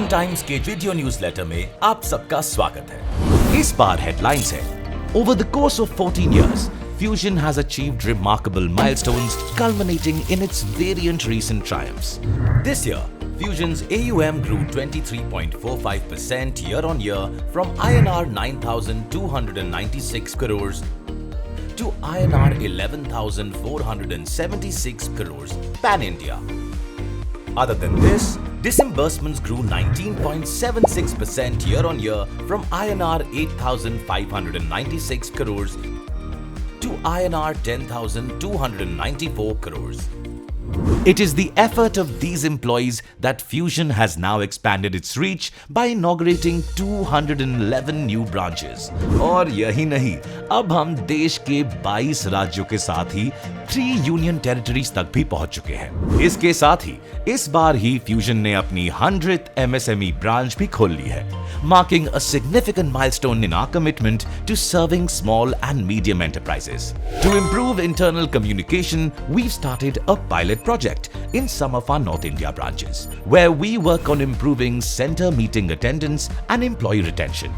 Times के video newsletter में आप सबका स्वागत है। इस बार हेडलाइंस है, Over the course of 14 years, Fusion has achieved remarkable milestones culminating in its variant recent triumphs. This year, Fusion's AUM grew 23.45% year-on-year from INR 9,296 crores to INR 11,476 crores pan-India. Other than this, disbursements grew 19.76% year-on-year from INR 8,596 crores to INR 10,294 crores. It is the effort of these employees that Fusion has now expanded its reach by inaugurating 211 new branches. और यही नहीं, अब हम देश के 22 राज्यों के साथ ही 3 यूनियन टेरिटरीज तक भी पहुंच चुके हैं। इसके साथ ही इस बार ही फ्यूजन ने अपनी 100th MSME ब्रांच भी खोल ली है, marking a significant milestone in our commitment to serving small and medium enterprises. To improve internal communication, we've started a pilot project in some of our North India branches, where we work on improving center meeting attendance and employee retention.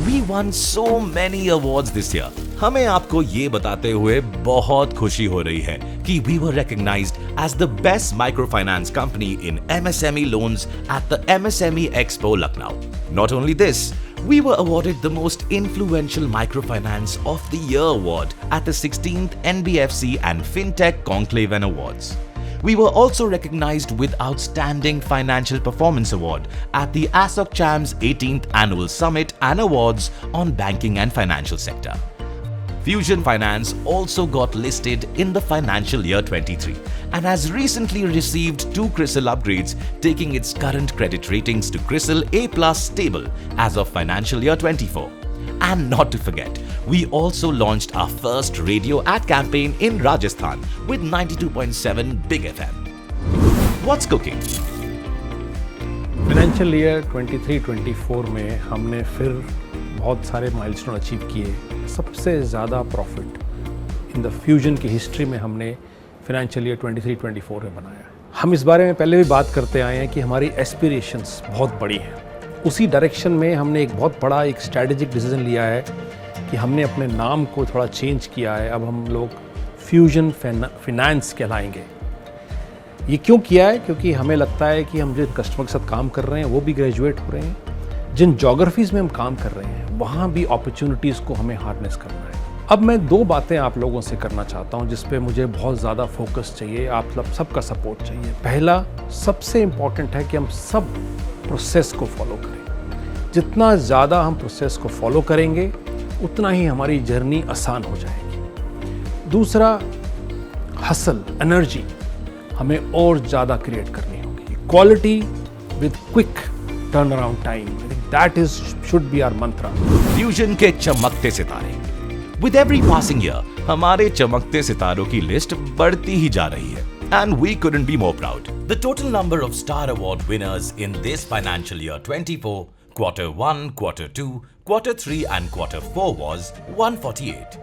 We won so many awards this year. हमें आपको ये बताते हुए बहुत खुशी हो रही है कि we were recognized as the best microfinance company in MSME loans at the MSME Expo Lucknow. Not only this, we were awarded the most influential microfinance of the year award at the 16th NBFC and FinTech Conclave and Awards. We were also recognized with Outstanding Financial Performance Award at the ASSOCHAM's 18th Annual Summit and Awards on Banking and Financial Sector. Fusion Finance also got listed in the financial year 23 and has recently received 2 CRISIL upgrades, taking its current credit ratings to CRISIL A+ stable as of financial year 24. And not to forget, we also launched our first radio ad campaign in Rajasthan with 92.7 Big FM. What's cooking? Financial year 23-24 में हमने फिर बहुत सारे milestone achieve किए। सबसे ज़्यादा profit in the fusion की history में हमने फाइनेंशियल ईयर 23-24 में बनाया। हम इस बारे में पहले भी बात करते आए हैं कि हमारी एस्पिरेशंस बहुत बड़ी हैं। उसी डायरेक्शन में हमने एक बहुत बड़ा एक स्ट्रैटेजिक डिसीजन लिया है कि हमने अपने नाम को थोड़ा चेंज किया है। अब हम लोग फ्यूजन फाइनेंस कहलाएंगे। ये क्यों किया है? क्योंकि हमें लगता है कि हम जिन कस्टमर के साथ काम कर रहे हैं वो भी ग्रेजुएट हो रहे हैं, जिन जोग्राफीज़ में हम काम कर रहे हैं वहाँ भी अपॉर्चुनिटीज़ को हमें हार्नेस करना है। अब मैं 2 बातें आप लोगों से करना चाहता हूँ जिस पे मुझे बहुत ज़्यादा फोकस चाहिए, आप सबका सपोर्ट चाहिए। पहला सबसे इम्पॉर्टेंट है कि हम सब प्रोसेस को फॉलो करें। जितना ज़्यादा हम प्रोसेस को फॉलो करेंगे उतना ही हमारी जर्नी आसान हो जाएगी। दूसरा, हसल एनर्जी हमें और ज़्यादा क्रिएट करनी होगी। Quality with quick turnaround time, that is should be our mantra. Fusion के चमकते सितारे। With every passing year, हमारे चमकते सितारों की लिस्ट बढ़ती ही जा रही है, and we couldn't be more proud. The total number of Star Award winners in this financial year 24, Quarter 1, Quarter 2, Quarter 3 and Quarter 4 was 148.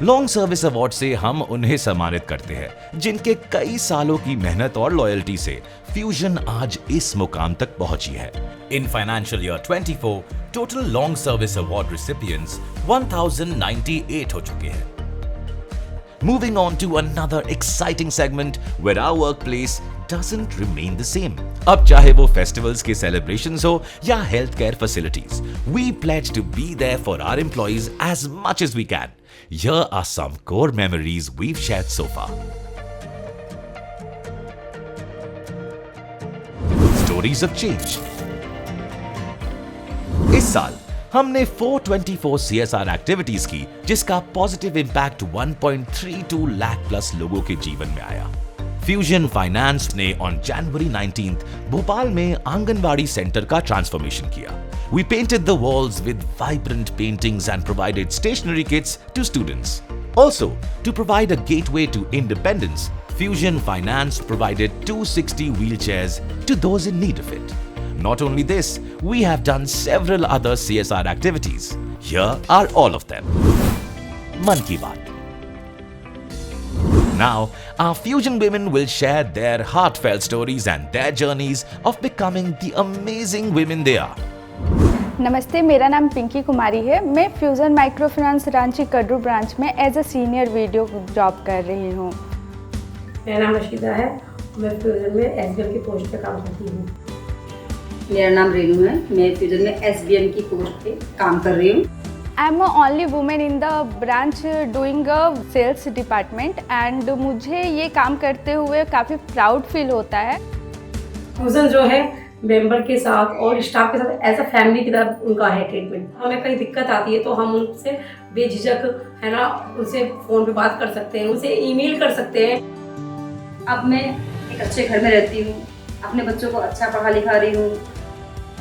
Long service award से हम उन्हें सम्मानित करते हैं जिनके कई सालों की मेहनत और लॉयल्टी से फ्यूजन आज इस मुकाम तक पहुंची है। In financial year 24, total long service award recipients 1098 हो चुके हैं। Moving on to another exciting segment where our workplace doesn't remain the same. अब चाहे वो festivals के celebrations हो या healthcare facilities, we pledge to be there for our employees as much as we can. Here are some core memories we've shared so far. Stories of change. इस साल हमने 424 CSR activities की जिसका positive impact 1.32 lakh plus लोगों के जीवन में आया। फ्यूजन फाइनेंस ने ऑन जनवरी 19 भोपाल में आंगनबाड़ी सेंटर का ट्रांसफॉर्मेशन किया। We painted the walls with vibrant paintings and provided stationery kits to students. Also, to provide a gateway to independence, Fusion Finance provided 260 wheelchairs to those in need of it. Not only this, we have done several other CSR activities. Here are all of them. मन की बात। Now, our Fusion women will share their heartfelt stories and their journeys of becoming the amazing women they are. नमस्ते, मेरा नाम पिंकी कुमारी है। मैं Fusion Micro Finance Ranchi Kadru branch में as a senior video job कर रही हूँ। मेरा नाम रशीदा है। मैं फ्यूज़न में एसबीएम की पोस्ट पे काम करती हूँ। मेरा नाम रेनू है। मैं फ्यूज़न में एसबीएम की पोस्ट पे काम कर रही हूँ। I am only women in the branch doing a sales department and मुझे ये काम करते हुए काफ़ी प्राउड फील होता है। फ्यूज़न जो है मेंबर के साथ और स्टाफ के साथ एज अ फैमिली की तरह उनका है ट्रीटमेंट। हमें कहीं दिक्कत आती है तो हम उनसे बेझिझक है ना, उनसे फ़ोन पे बात कर सकते हैं, उनसे ईमेल कर सकते हैं। अब मैं एक अच्छे घर में रहती हूँ, अपने बच्चों को अच्छा पढ़ा लिखा रही हूँ।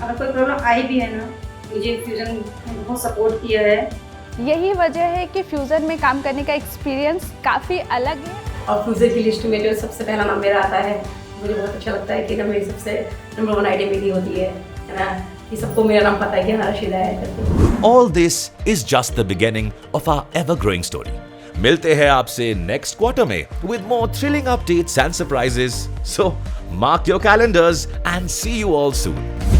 अगर कोई प्रॉब्लम आई भी है ना, मुझे फ्यूज़न ने बहुत सपोर्ट किया है। यही वजह है कि फ्यूज़न में काम करने का एक्सपीरियंस काफ़ी अलग है। और फ्यूज़न की लिस्ट में जो सबसे पहला नाम मेरा आता है, मुझे बहुत अच्छा लगता है कि ना मेरी सबसे नंबर 1 आइडिया मेरी होती है ना, कि सबको मेरा नाम पता है कि हाँ रशीदा है करके। All this is just the beginning of our ever-growing story. मिलते हैं आपसे next quarter में with more thrilling updates and surprises. So, mark your calendars and see you all soon.